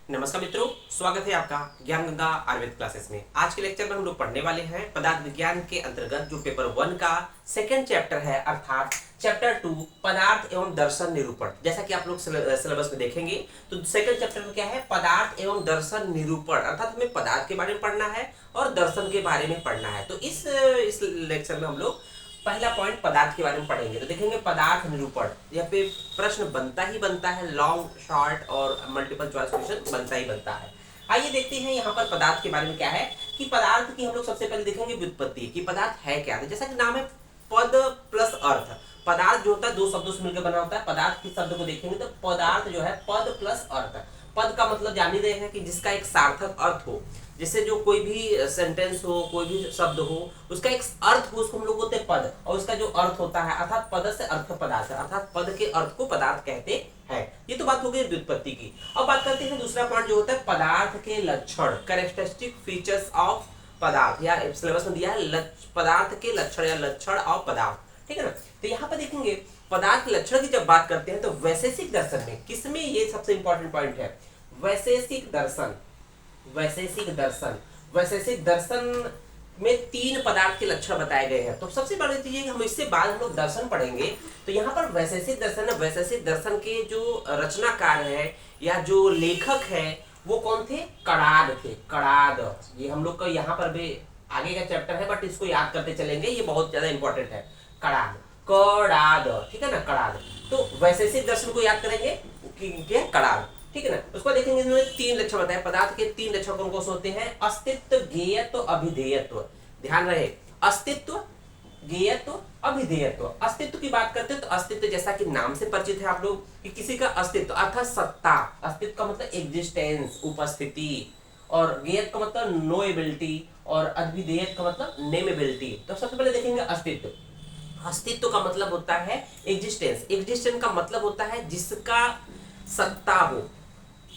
नमस्कार मित्रों, स्वागत है आपका ज्ञान गंगा आयुर्वेद क्लासेस में। आज के लेक्चर में हम लोग पढ़ने वाले हैं पदार्थ विज्ञान के अंतर्गत जो पेपर 1 का सेकंड चैप्टर है, अर्थात चैप्टर 2 पदार्थ एवं दर्शन निरूपण। जैसा कि आप लोग सिलेबस में देखेंगे तो सेकंड चैप्टर में क्या है, पदार्थ एवं दर्शन निरूपण, अर्थात हमें पदार्थ के बारे में पढ़ना है और दर्शन के बारे में पढ़ना है। तो इस लेक्चर में हम लोग पहला पॉइंट पदार्थ के बारे में पढ़ेंगे। तो देखेंगे पदार्थ निरूपण, यहाँ पे प्रश्न बनता ही बनता है, लॉन्ग शॉर्ट और मल्टीपल चॉइस क्वेश्चन बनता ही बनता है। आइए देखते हैं यहाँ पर पदार्थ के बारे में क्या है कि पदार्थ की हम लोग सबसे पहले देखेंगे व्युत्पत्ति कि पदार्थ है क्या। तो जैसा कि नाम है पद प्लस अर्थ, पदार्थ जो होता है दो शब्दों से मिलकर बना होता है। पदार्थ के शब्द को देखेंगे तो पदार्थ जो है पद प्लस अर्थ। पद का मतलब जान ही रहे हैं कि जिसका एक सार्थक अर्थ हो, जैसे जो कोई भी सेंटेंस हो, कोई भी शब्द हो, उसका एक अर्थ हो, उसको हम लोग बोलते हैं पद, और उसका जो अर्थ होता है अर्थात पद से अर्थ पदार्थ, अर्थात पद के अर्थ को पदार्थ कहते हैं। ये तो बात हो गई व्युत्पत्ति की। अब बात करते हैं दूसरा पॉइंट जो होता है पदार्थ के लक्षण, कैरेक्टरिस्टिक फीचर्स ऑफ पदार्थ, या सिलेबस में दिया है पदार्थ के लक्षण या लक्षण ऑफ पदार्थ, ठीक है ना। तो यहाँ पर देखेंगे पदार्थ के लक्षण की जब बात करते हैं तो वैशेषिक दर्शन में किसमें ये सबसे इंपॉर्टेंट पॉइंट है, वैशेषिक दर्शन। वैशेषिक दर्शन में तीन पदार्थ के लक्षण बताए गए हैं। तो सबसे बड़ी चीज है हम इससे बाद हम लोग दर्शन पढ़ेंगे। तो यहाँ पर वैशेषिक दर्शन है, वैशेषिक दर्शन के जो रचनाकार है या जो लेखक है वो कौन थे, कणाद थे। कणाद, ये हम लोग का यहाँ पर भी आगे का चैप्टर है बट इसको याद करते चलेंगे, ये बहुत ज्यादा इंपॉर्टेंट है। कणाद, ठीक है ना, कणाद। तो वैशेषिक दर्शन को याद करेंगे कि कणाद, ठीक है ना। उसको देखेंगे, इन्होंने तीन लक्षण बताए। पदार्थ के तीन लक्षण कौन कौन से होते हैं, अस्तित्व, गेयत्व, अभिधेयत्व। ध्यान रहे, अस्तित्व, गेयत्व, अभिधेयत्व। अस्तित्व की बात करते हैं तो अस्तित्व जैसा कि नाम से परिचित है आप लोग कि किसी का अस्तित्व अर्थात सत्ता। अस्तित्व का मतलब एग्जिस्टेंस, उपस्थिति, और गेयत्व का मतलब नोएबिलिटी, और अभिधेयत्व का मतलब नेमेबिलिटी। तो सबसे पहले देखेंगे अस्तित्व। अस्तित्व का मतलब होता है एग्जिस्टेंस। एग्जिस्टेंस का मतलब होता है जिसका सत्ता हो,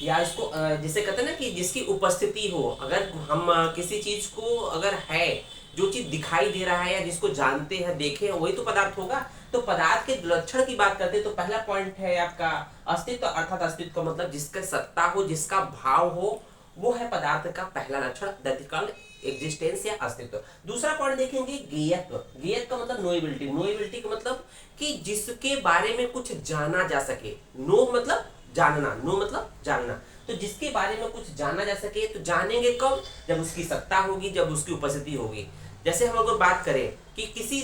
या इसको जिसे कहते हैं ना कि जिसकी उपस्थिति हो। अगर हम किसी चीज को अगर है, जो चीज दिखाई दे रहा है या जिसको जानते हैं, देखे हैं, वही तो पदार्थ होगा। तो पदार्थ के लक्षण की बात करते हैं तो पहला पॉइंट है आपका अस्तित्व, अर्थात अस्तित्व का मतलब जिसका सत्ता हो, जिसका भाव हो, वो है पदार्थ का पहला लक्षण, दैट इज कॉल्ड एग्जिस्टेंस या अस्तित्व। दूसरा पॉइंट देखेंगे गेयत्व। गेयत्व का मतलब नोएबिलिटी। नोएबिलिटी का मतलब कि जिसके बारे में कुछ जाना जा सके। नो मतलब जानना, नो मतलब जानना। तो जिसके बारे में कुछ जाना जा सके, तो जानेंगे कब, जब उसकी सत्ता होगी, जब उसकी उपस्थिति होगी। जैसे हम अगर बात करें कि किसी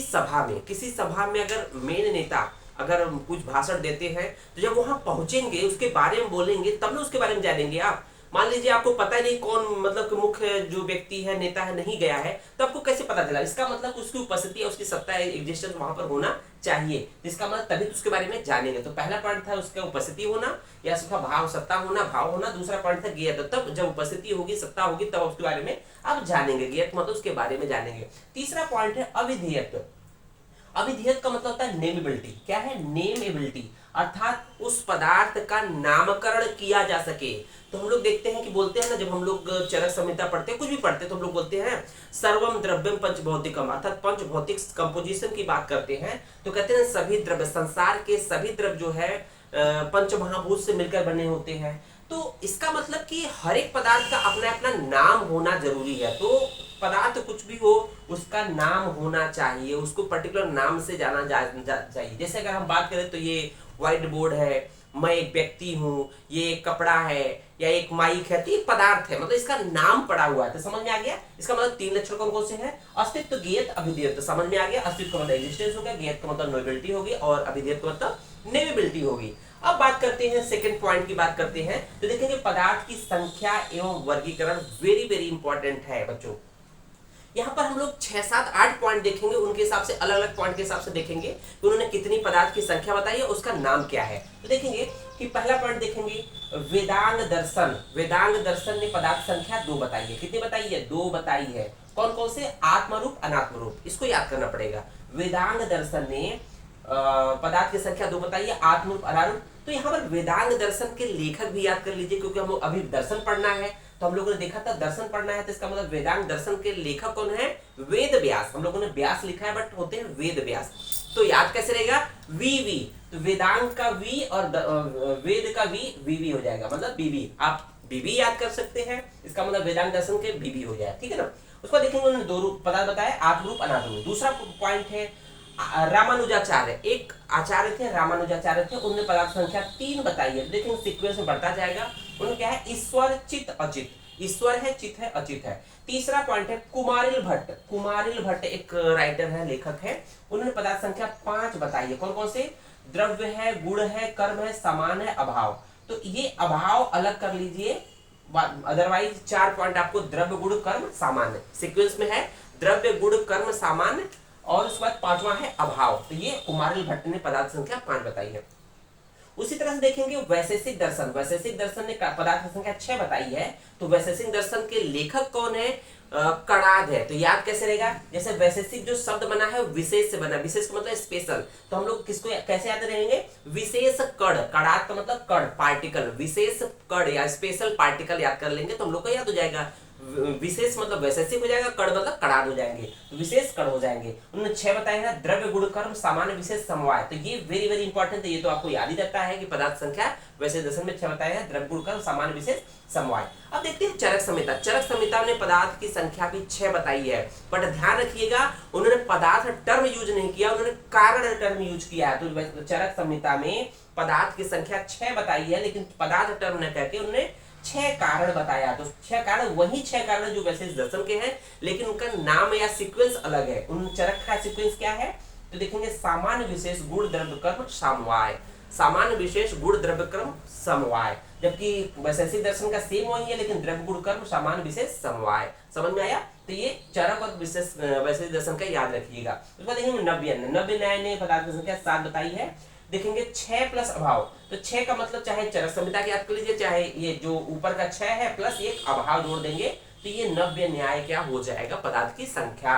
सभा में अगर मेन नेता अगर कुछ भाषण देते हैं तो जब वहां पहुंचेंगे, उसके बारे में बोलेंगे, तब ना उसके बारे में जानेंगे आप। मान लीजिए आपको पता नहीं कौन मतलब मुख्य जो व्यक्ति है, नेता है, नहीं गया है, तो आपको कैसे पता चला। इसका मतलब उसकी उपस्थिति, उसकी सत्ता, एग्जिस्टेंस वहां पर होना चाहिए, जिसका मतलब तभी तो उसके बारे में जानेंगे। तो पहला पॉइंट था उसका उपस्थिति होना या उसका भाव, सत्ता होना, भाव होना। दूसरा पॉइंट था गेयत्व, तब जब उपस्थिति होगी, सत्ता होगी, तब उसके बारे में आप जानेंगे। गेयत्व मतलब उसके बारे में जानेंगे। तीसरा पॉइंट है अविधेयत्व। अविधेयत्व का मतलब होता है नेमेबिलिटी। क्या है, नेमेबिलिटी, अर्थात उस पदार्थ का नामकरण किया जा सके। तो हम लोग देखते हैं कि बोलते हैं ना, जब हम लोग चरक संहिता पढ़ते हैं, कुछ भी पढ़ते हैं, तो हम लोग बोलते हैं सर्वम द्रव्यम पंचभौतिकम, अर्थात पंचभौतिक कंपोजिशन की बात करते हैं तो कहते हैं सभी द्रव्य, संसार के सभी द्रव्य जो है पंचमहाभूत से मिलकर बने होते हैं। तो इसका मतलब कि हर एक पदार्थ का अपना अपना नाम होना जरूरी है। तो पदार्थ कुछ भी हो, उसका नाम होना चाहिए, उसको पर्टिकुलर नाम से जाना चाहिए। जैसे अगर हम बात करें तो ये व्हाइट बोर्ड है, मैं एक व्यक्ति हूँ, ये एक कपड़ा है या एक माइक है, तो एक पदार्थ है, मतलब इसका नाम पड़ा हुआ है। तो समझ में आ गया। इसका मतलब तीन लक्षण कौन कौन से हैं, अस्तित्व, गेयत्व, अभिधेयत्व। समझ में आ गया। अस्तित्व का मतलब एग्जिस्टेंस हो गया, गेयत्व का मतलब नोएबिलिटी होगी, और अभिधेयत्व का मतलब नेमेबिलिटी होगी। अब बात करते हैं सेकंड पॉइंट की बात करते हैं तो देखेंगे पदार्थ की संख्या एवं वर्गीकरण वेरी वेरी इंपॉर्टेंट है बच्चों। यहाँ पर हम लोग 6, 7, 8 पॉइंट देखेंगे, उनके हिसाब से अलग अलग पॉइंट के हिसाब से देखेंगे कि उन्होंने कितनी पदार्थ की संख्या बताई है, उसका नाम क्या है। तो देखेंगे कि पहला पॉइंट देखेंगे वेदांग दर्शन। वेदांग दर्शन ने पदार्थ संख्या 2 बताई है। कितनी बताई है, 2 बताई है। कौन कौन से, आत्मरूप, अनात्म रूप, इसको याद करना पड़ेगा। वेदांग दर्शन ने पदार्थ की संख्या 2 बताई है, आत्मरूप, अनारूप। तो यहाँ पर वेदांग दर्शन के लेखक भी याद कर लीजिए, क्योंकि हम लोग अभी दर्शन पढ़ना है, तो हम लोगों ने देखा था दर्शन पढ़ना है, तो इसका मतलब वेदांग दर्शन के लेखक कौन है, वेद व्यास। हम लोगों ने व्यास लिखा है बट होते हैं वेद व्यास। तो याद कैसे रहेगा, वी, तो वेदांग का वी और वेद का वी, वी हो जाएगा, मतलब बीवी। आप बीबी याद कर सकते हैं, इसका मतलब वेदांत दर्शन के बीबी हो जाए, ठीक है ना। उसको देखेंगे उन्होंने दो रूप पदार्थ बताया, आत्म रूप अनात्म रूप। दूसरा पॉइंट है रामानुजाचार्य, एक आचार्य थे रामानुजाचार्य थे, उन्होंने पदार्थ संख्या 3 बताई है। लेकिन सीक्वेंस में बढ़ता जाएगा। उन्होंने क्या है, ईश्वर चित अचित, ईश्वर है, चित है, अचित है। तीसरा पॉइंट है कुमारिल भट्ट, कुमारिल भट्ट एक राइटर है, लेखक है, उन्होंने पदार्थ संख्या 5 बताई है। कौन कौन से, द्रव्य है, गुण है, कर्म है, समान है, अभाव। तो ये अभाव अलग कर लीजिए, अदरवाइज 4 पॉइंट आपको द्रव्य गुण कर्म सामान्य सीक्वेंस में है, द्रव्य गुण कर्म सामान्य, और उसके बाद 5वां है अभाव। तो ये कुमारिल भट्ट ने पदार्थ संख्या 5 बताई है। उसी तरह से देखेंगे वैशेषिक दर्शन, वैशेषिक दर्शन ने पदार्थ संख्या 6 बताई है। तो वैशेषिक दर्शन के लेखक कौन है, कणाद है। तो याद कैसे रहेगा, जैसे वैशेषिक जो शब्द बना है विशेष से बना, विशेष का मतलब स्पेशल, तो हम लोग किसको कैसे याद रहेंगे, विशेष कण, कणाद का मतलब कण पार्टिकल, विशेष कण या स्पेशल पार्टिकल याद कर लेंगे तो हम लोग को याद हो जाएगा। विशेष मतलब वैशेषिक हो जाएगा, कण मतलब कणाद हो जाएंगे, तो विशेष कण हो जाएंगे। उन्होंने 6 बताया है, द्रव्य गुण कर्म सामान्य विशेष समवाय। तो ये वेरी वेरी इंपॉर्टेंट है, ये तो आपको याद ही रहता है कि पदार्थ संख्या वैसे दर्शन में 6 बताया है, द्रव्य गुण कर्म सामान्य विशेष समवाय। अब देखते हैं चरक संहिता, चरक संहिता ने पदार्थ की संख्या भी 6 बताई है, बट ध्यान रखिएगा उन्होंने पदार्थ टर्म यूज नहीं किया, उन्होंने कारण टर्म यूज किया है। तो चरक संहिता में पदार्थ की संख्या 6 बताई है, लेकिन पदार्थ टर्म न कहकर उन्होंने 6 कारण बताया। तो 6 कारण वही 6 कारण जो वैसे दर्शन के हैं, लेकिन उनका नाम या सीक्वेंस अलग है। उन चरक का सीक्वेंस क्या है, तो देखेंगे सामान्य विशेष गुण द्रव्य कर्म समवाय, सामान्य विशेष गुण द्रव्य कर्म समवाय, जबकि वैशेषिक दर्शन का सेम वही है, लेकिन द्रव्य गुण कर्म सामान्य विशेष समवाय। समझ में आया। तो ये चरक और विशेष वैशेषिक दर्शन का याद रखिएगा। उसके बाद देखेंगे नव्य न्याय ने पदार्थ की संख्या 7 बताई है। देखेंगे 6 प्लस अभाव, तो 6 का मतलब चाहे चरक संहिता की याद कर लीजिए, चाहे ये जो ऊपर का 6 है प्लस एक अभाव जोड़ देंगे, तो ये नव्य न्याय क्या हो जाएगा, पदार्थ की संख्या।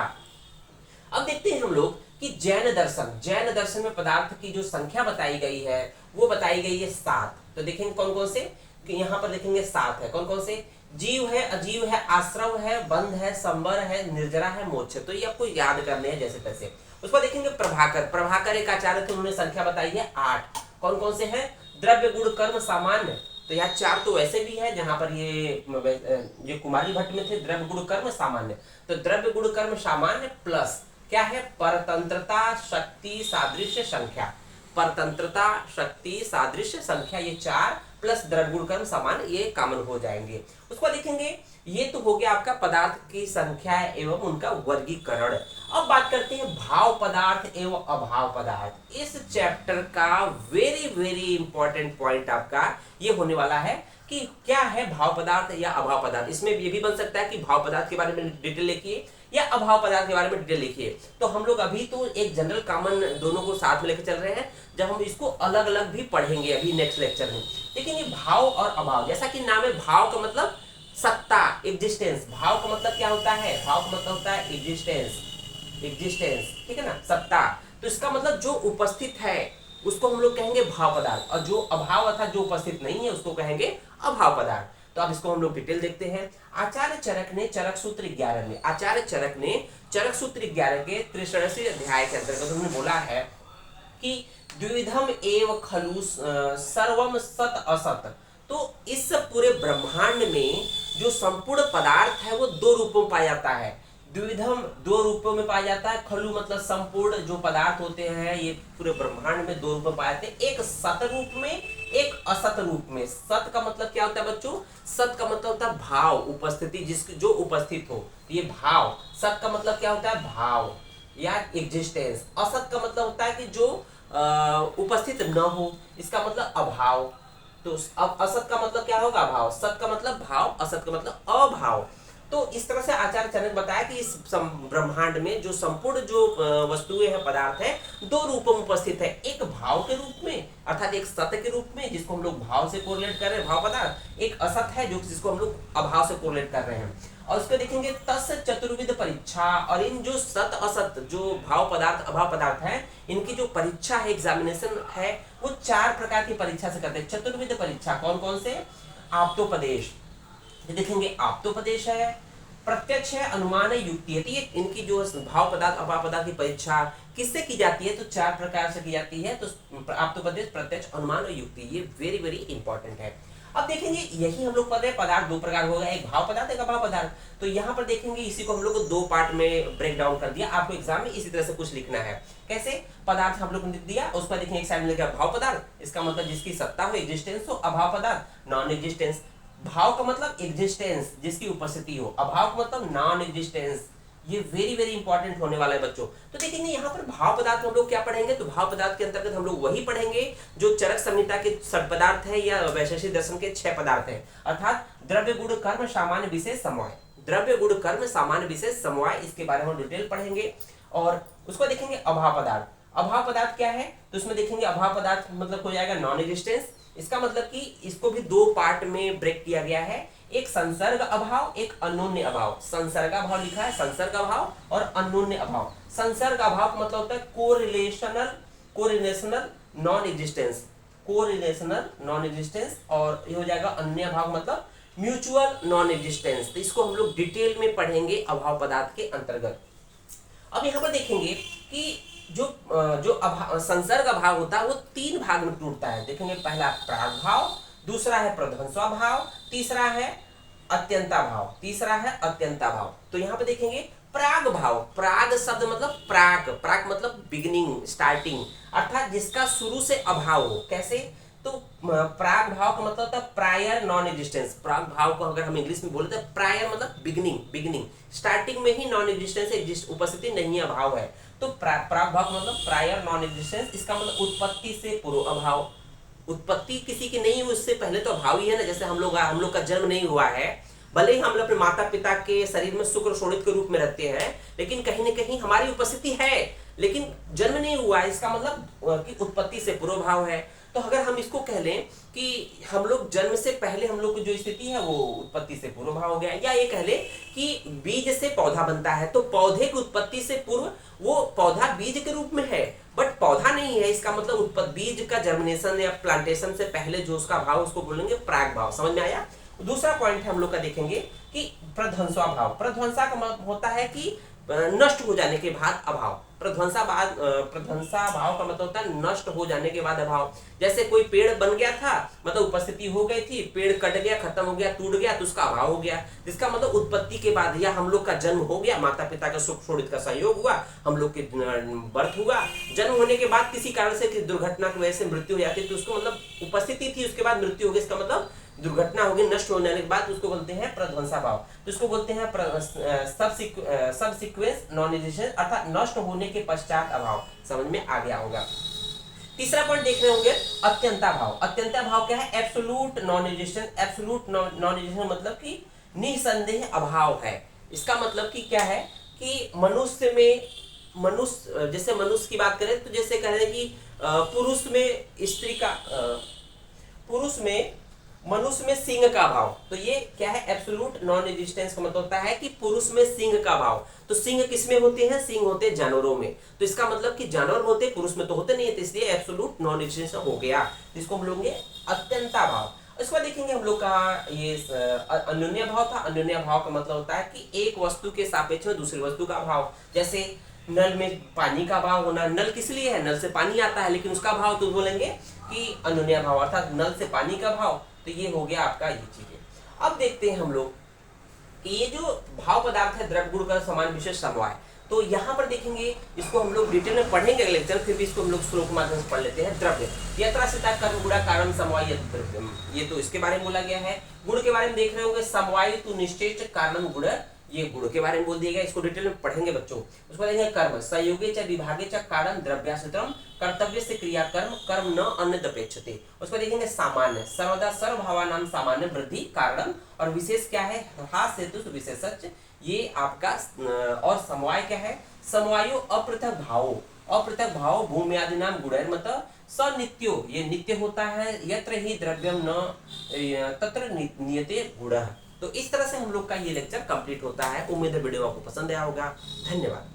अब देखते हैं हम लोग कि जैन दर्शन, जैन दर्शन में पदार्थ की जो संख्या बताई गई है वो बताई गई है 7। तो देखेंगे कौन कौन से, कि यहाँ पर देखेंगे 7 है। कौन कौन से, जीव है, अजीव है, आश्रव है, बंध है, संबर है, निर्जरा है, मोक्ष। तो ये आपको याद करने हैं जैसे तैसे। उसको देखेंगे प्रभाकर, प्रभाकर एक आचार्य थे, उन्होंने संख्या बताई है 8। कौन कौन से हैं, द्रव्य गुण कर्म सामान्य। तो यहाँ 4 तो वैसे भी है, जहां पर ये कुमारी भट्ट में थे, द्रव्य गुण कर्म सामान्य। तो द्रव्य गुण कर्म सामान्य प्लस क्या है, परतंत्रता शक्ति सादृश्य संख्या, परतंत्रता शक्ति सादृश्य संख्या, ये 4 प्लस द्रव्य गुण कर्म सामान्य, ये कॉमन हो जाएंगे। उसको देखेंगे, ये तो हो गया आपका पदार्थ की संख्या एवं उनका वर्गीकरण। अब बात करते हैं भाव पदार्थ एवं अभाव पदार्थ। इस चैप्टर का वेरी वेरी इंपॉर्टेंट पॉइंट आपका ये होने वाला है कि क्या है भाव पदार्थ या अभाव पदार्थ। इसमें ये भी बन सकता है कि भाव पदार्थ के बारे में डिटेल लिखिए या अभाव पदार्थ के बारे में डिटेल लिखिए। तो हम लोग अभी तो एक जनरल कॉमन दोनों को साथ में लेकर चल रहे हैं, जब हम इसको अलग अलग भी पढ़ेंगे अभी नेक्स्ट लेक्चर में। लेकिन ये भाव और अभाव, जैसा कि नाम है, भाव का मतलब सत्ता, एग्जिस्टेंस। भाव का मतलब क्या होता है, भाव का मतलब होता है एग्जिस्टेंस, एग्जिस्टेंस, ठीक है ना, सत्ता। तो इसका मतलब जो उपस्थित है उसको हम लोग कहेंगे भाव पदार्थ, और जो अभाव अर्थात जो उपस्थित नहीं है उसको कहेंगे अभाव पदार्थ। तो अब इसको हम लोग डिटेल देखते हैं। आचार्य चरक ने चरक सूत्र 11 में, आचार्य चरक ने चरक सूत्र 11 के 63 अध्याय के अंतर्गत उन्होंने बोला है कि द्विविधम एव खलु सर्वम सत असत। तो इस पूरे ब्रह्मांड में जो संपूर्ण पदार्थ है वो 2 रूपों में पाया जाता है। द्विविधम 2 रूपों में पाया जाता है, खलु मतलब संपूर्ण जो पदार्थ होते हैं ये पूरे ब्रह्मांड में 2 रूप में पाए जाते हैं, एक सत रूप में, एक असत रूप में। सत का मतलब क्या होता है बच्चों, सत का मतलब होता है भाव, उपस्थिति, जिसकी जो उपस्थित हो, ये भाव। सत का मतलब क्या होता है, भाव या एग्जिस्टेंस। असत का मतलब होता है कि जो उपस्थित न हो, इसका मतलब अभाव। तो अब असत का मतलब क्या होगा, अभाव। सत का मतलब भाव, असत का मतलब अभाव। तो इस तरह से आचार्य चरक बताया कि इस ब्रह्मांड में जो संपूर्ण जो वस्तुएं हैं, पदार्थ है, 2 रूपों में उपस्थित है, एक भाव के रूप में अर्थात एक सत के रूप में जिसको हम लोग भाव से कोरिलेट कर रहे हैं, भाव पदार्थ, एक असत है जो जिसको हम लोग अभाव से कोरिलेट कर रहे हैं। और उसको देखेंगे तस्य चतुर्विध परीक्षा। और इन जो सत असत जो भाव पदार्थ अभाव पदार्थ है, इनकी जो परीक्षा है, एग्जामिनेशन है, वो 4 प्रकार की परीक्षा से करते हैं। चतुर्विध परीक्षा कौन कौन से, आप्तोपदेश, देखेंगे आप्तोपदेश है, प्रत्यक्ष है, अनुमान है, युक्ति है। तो ये इनकी जो भाव पदार्थ अभाव पदार्थ की परीक्षा किससे की जाती है, तो 4 प्रकार से की जाती है। तो आप्तोपदेश, प्रत्यक्ष, अनुमान और युक्ति, ये वेरी वेरी इंपॉर्टेंट है। अब देखेंगे यही हम लोग पढ़ रहे हैं, पदार्थ दो प्रकार हो गया, एक भाव पदार्थ एक अभाव पदार्थ। तो यहाँ पर देखेंगे इसी को हम लोग को दो पार्ट में ब्रेक डाउन कर दिया। आपको एग्जाम में इसी तरह से कुछ लिखना है। कैसे? पदार्थ हम लोग ने लिख दिया, उस पर देखेंगे एक साइड में लिखा भाव पदार्थ, इसका मतलब जिसकी सत्ता हो, एग्जिस्टेंस हो। अभाव पदार्थ नॉन एग्जिस्टेंस। भाव का मतलब एग्जिस्टेंस, जिसकी उपस्थिति हो। अभाव का मतलब नॉन एग्जिस्टेंस। ये वेरी वेरी इंपॉर्टेंट होने वाला है बच्चों। तो देखेंगे यहाँ पर भाव पदार्थ हम लोग क्या पढ़ेंगे, तो भाव पदार्थ के अंतर्गत हम लोग वही पढ़ेंगे जो चरक संहिता के षट पदार्थ है या वैशेषिक दर्शन के 6 पदार्थ हैं, अर्थात द्रव्य गुण कर्म सामान्य विशेष समवाय। द्रव्य गुण कर्म सामान्य विशेष समवाय, इसके बारे में डिटेल पढ़ेंगे। और उसको देखेंगे अभाव पदार्थ। अभाव पदार्थ क्या है, तो उसमें देखेंगे अभाव पदार्थ मतलब हो जाएगा नॉन एग्जिस्टेंस। इसका मतलब कि इसको भी दो पार्ट में ब्रेक किया गया है, एक संसर्ग अभाव, एक अन्योन्य अभाव। संसर्ग अभाव लिखा है, संसर्ग अभाव और अन्योन्य अभाव। संसर्ग अभाव का मतलब होता है correlational non existence, correlational non existence. और ये हो जाएगा अन्य अभाव मतलब म्यूचुअल नॉन एग्जिस्टेंस। तो इसको हम लोग डिटेल में पढ़ेंगे अभाव पदार्थ के अंतर्गत। अब यहाँ पर देखेंगे कि जो संसर्ग अभाव होता है वो 3 भाग में टूटता है। देखेंगे पहला प्राग भाव, दूसरा है प्रध्वंसा भाव, तीसरा है अत्यंता भाव, तीसरा है अत्यंता भाव। तो यहाँ पे देखेंगे प्राग भाव। प्राग शब्द मतलब प्राक, प्राक मतलब बिगिनिंग, स्टार्टिंग, अर्थात जिसका शुरू से अभाव हो। कैसे? तो प्राग भाव का मतलब होता है प्रायर नॉन एग्जिस्टेंस। प्राग भाव को अगर हम इंग्लिश में बोलते हैं, प्रायर मतलब बिगिनिंग, बिगिनिंग, स्टार्टिंग में ही नॉन एग्जिस्टेंस उपस्थिति नहीं है, अभाव है। तो प्राग भाव मतलब प्रायर नॉन एग्जिस्टेंस, इसका मतलब उत्पत्ति से पूर्व अभाव। उत्पत्ति किसी की नहीं हुई उससे पहले तो अभाव ही है ना। जैसे हम लोग का जन्म नहीं हुआ है, भले ही हम लोग अपने माता पिता के शरीर में शुक्र शोणित के रूप में रहते हैं, लेकिन कहीं न कहीं हमारी उपस्थिति है, लेकिन जन्म नहीं हुआ है। इसका मतलब कि उत्पत्ति से पूर्व भाव है। तो अगर हम इसको कह लें कि हम लोग जन्म से पहले हम लोग की जो स्थिति है वो उत्पत्ति से पूर्व भाव हो गया, या ये कह लें कि बीज से पौधा बनता है, तो पौधे की उत्पत्ति से पूर्व वो पौधा बीज के रूप में है, बट पौधा नहीं है। इसका मतलब बीज का जर्मिनेशन या प्लांटेशन से पहले जो उसका भाव, उसको बोलेंगे प्राग भाव। समझ में आया? दूसरा पॉइंट है हम लोग का देखेंगे कि प्रध्वंसा भाव। प्रध्वंसा का मतलब होता है कि नष्ट हो जाने के बाद अभाव। प्रध्वंसा भाव का मतलब होता है नष्ट हो जाने के बाद अभाव। जैसे कोई पेड़ बन गया था, मतलब उपस्थिति हो गई थी, पेड़ कट गया, खत्म हो गया, टूट गया, तो उसका अभाव हो गया। जिसका मतलब उत्पत्ति के बाद, या हम लोग का जन्म हो गया, माता पिता का सुख शोणित का सहयोग हुआ, हम लोग के बर्थ हुआ, जन्म होने के बाद किसी कारण से दुर्घटना की वजह से मृत्यु हो जाती है, तो उसको मतलब उपस्थिति थी, उसके बाद मृत्यु हो गई, इसका मतलब दुर्घटना होगी, नष्ट होने के बाद उसको बोलते हैं प्रध्वंसा भाव। तो इसको बोलते हैं सबसिक्वेंस नॉन एग्जिस्टेंस, अर्थात नष्ट होने के पश्चात अभाव। समझ में आ गया होगा। तीसरा पॉइंट देख रहे होंगे अत्यंता भाव। अत्यंता भाव क्या है? Absolute non existence. Absolute non existence मतलब कि निसंदेह अभाव है। इसका मतलब कि क्या है कि मनुष्य जैसे मनुष्य की बात करें तो जैसे कह रहे हैं कि पुरुष में स्त्री का, पुरुष में मनुष्य में सिंह का भाव। तो ये क्या है? एब्सोल्यूट नॉन एग्जिस्टेंस का मतलब होता है कि पुरुष में सिंह का भाव। तो सिंह किसमें होते हैं? सिंह होते हैं जानवरों में। तो इसका मतलब कि जानवर होते पुरुष में तो होते नहीं है, तो इसलिए एब्सोल्यूट नॉन एग्जिस्टेंस हो गया। इसको हम लोग अत्यंता भाव। इसको देखेंगे हम लोग का ये अन्योन्य भाव था। अन्योन्य भाव का मतलब होता है कि एक वस्तु के सापेक्ष में दूसरी वस्तु का भाव। जैसे नल में पानी का भाव होना। नल किस लिए है? नल से पानी आता है, लेकिन उसका भाव तो बोलेंगे कि अन्योन्य भाव, अर्थात नल से पानी का भाव। तो ये हो गया आपका ये चीजें। अब देखते हैं हम लोग कि ये जो भाव पदार्थ है द्रव्य गुण का समान विशेष समवाय, तो यहाँ पर देखेंगे, इसको हम लोग डिटेल में पढ़ेंगे लेक्चर, फिर भी इसको हम लोग श्लोक के माध्यम से पढ़ लेते हैं। द्रव्य यत्रासिता कर्म गुणा कारण समवाय द्रव्यम, ये तो इसके बारे में बोला गया है। गुण के बारे में देख रहे होंगे, समवाय तो निश्चेष्ट कारण गुण, ये गुण के बारे में बोल दिया गया। इसको डिटेल में पढ़ेंगे बच्चों। उसको देखेंगे कर्म संयोगे च विभागे च कारण द्रव्याश्रितम कर्तव्य से क्रिया कर्म न अन्य अपेक्षते। उसको देखेंगे सामान्य, सर्वदा सर्वभावानां सामान्य वृद्धि कारण, और विशेष क्या है? ह्रास हेतु विशेषच, ये आपका। और समवाय क्या है? समवायो अपृथक भावो, अपृथक भाव भूमि आदि नाम गुण मतलब सनित्यो, ये नित्य होता है। यत्र ही द्रव्यम न तत्र नियते गुण। तो इस तरह से हम लोग का ये लेक्चर कंप्लीट होता है। उम्मीद है वीडियो आपको पसंद आया होगा। धन्यवाद।